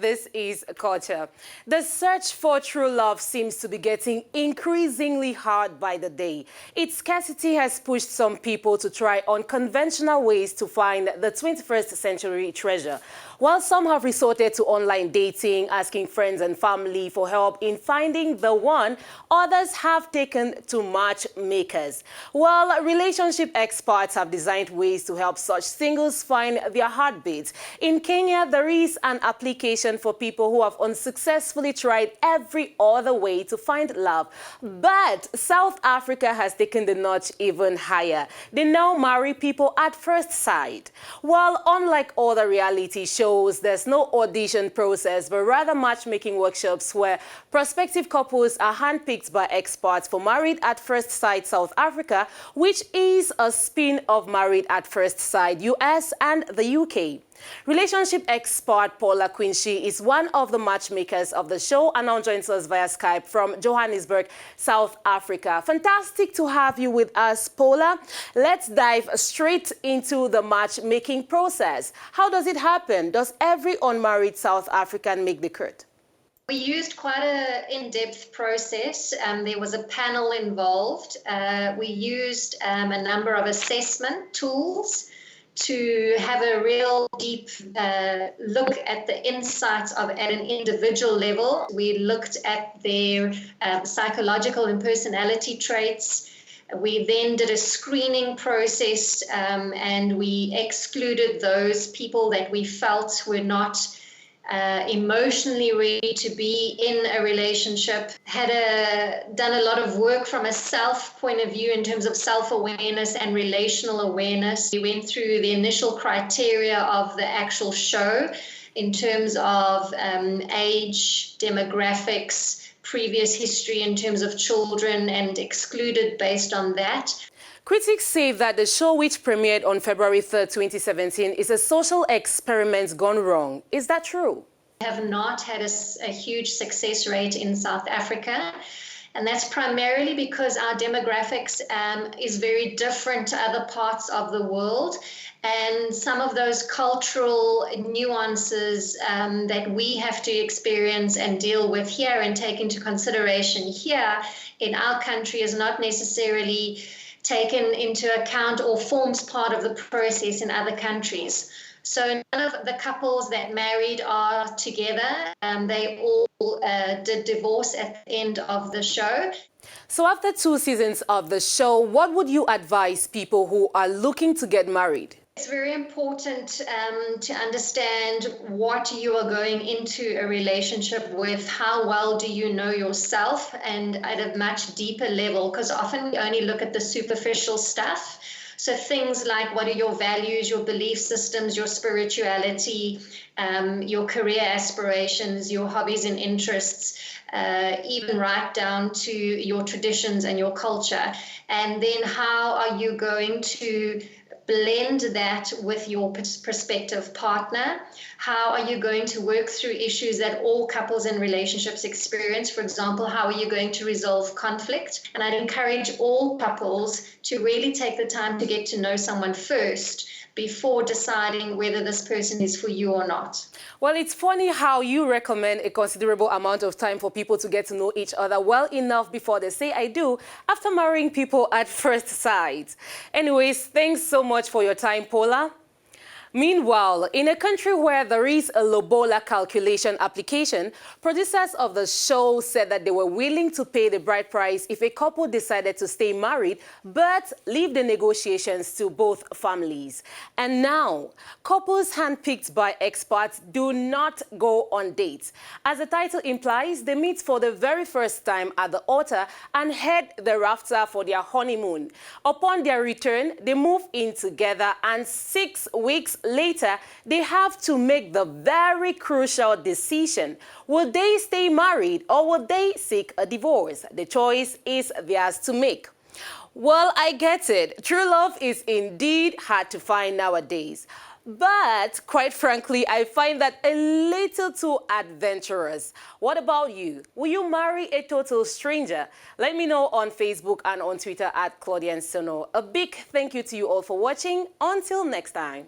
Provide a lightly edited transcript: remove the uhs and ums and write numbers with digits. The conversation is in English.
this is Culture. The search for true love seems to be getting increasingly hard by the day. Its scarcity has pushed some people to try unconventional ways to find the 21st century treasure. While some have resorted to online dating, asking friends and family for help in finding the one, others have taken to matchmakers. While relationship experts have designed ways to help such singles find their heartbeats, in Kenya there is an application for people who have unsuccessfully tried every other way to find love. But South Africa has taken the notch even higher. They now marry people at first sight. While unlike other reality shows, there's no audition process, but rather matchmaking workshops where prospective couples are handpicked by experts for Married at First Sight South Africa, which is a spin of Married at First Sight US and the UK. Relationship expert Paula Quinshee is one of the matchmakers of the show and now joins us via Skype from Johannesburg, South Africa. Fantastic to have you with us, Paula. Let's dive straight into the matchmaking process. How does it happen? Does every unmarried South African make the cut? We used quite an in-depth process. There was a panel involved. We used a number of assessment tools to have a real deep look at the insights at an individual level. We looked at their psychological and personality traits. We then did a screening process and we excluded those people that we felt were not emotionally ready to be in a relationship. Done a lot of work from a self point of view in terms of self-awareness and relational awareness. We went through the initial criteria of the actual show in terms of age, demographics, previous history in terms of children, and excluded based on that. Critics say that the show, which premiered on February 3rd, 2017, is a social experiment gone wrong. Is that true? We have not had a huge success rate in South Africa, and that's primarily because our demographics is very different to other parts of the world, and some of those cultural nuances that we have to experience and deal with here and take into consideration here in our country is not necessarily taken into account or forms part of the process in other countries. So none of the couples that married are together. They all did divorce at the end of the show. So after 2 seasons of the show, what would you advise people who are looking to get married? It's very important to understand what you are going into a relationship with. How well do you know yourself, and at a much deeper level, because often we only look at the superficial stuff. So things like, what are your values, your belief systems, your spirituality, your career aspirations, your hobbies and interests, even right down to your traditions and your culture. And then how are you going to blend that with your prospective partner? How are you going to work through issues that all couples in relationships experience? For example, how are you going to resolve conflict? And I'd encourage all couples to really take the time to get to know someone first before deciding whether this person is for you or not. Well, it's funny how you recommend a considerable amount of time for people to get to know each other well enough before they say I do after marrying people at first sight. Anyways, thanks so much for your time, Paula. Meanwhile, in a country where there is a lobola calculation application, producers of the show said that they were willing to pay the bride price if a couple decided to stay married, but leave the negotiations to both families. And now, couples handpicked by experts do not go on dates. As the title implies, they meet for the very first time at the altar and head thereafter for their honeymoon. Upon their return, they move in together, and 6 weeks later, they have to make the very crucial decision. Will they stay married or will they seek a divorce? The choice is theirs to make. Well, I get it. True love is indeed hard to find nowadays. But quite frankly, I find that a little too adventurous. What about you? Will you marry a total stranger? Let me know on Facebook and on Twitter at Claudia Nsono. A big thank you to you all for watching. Until next time.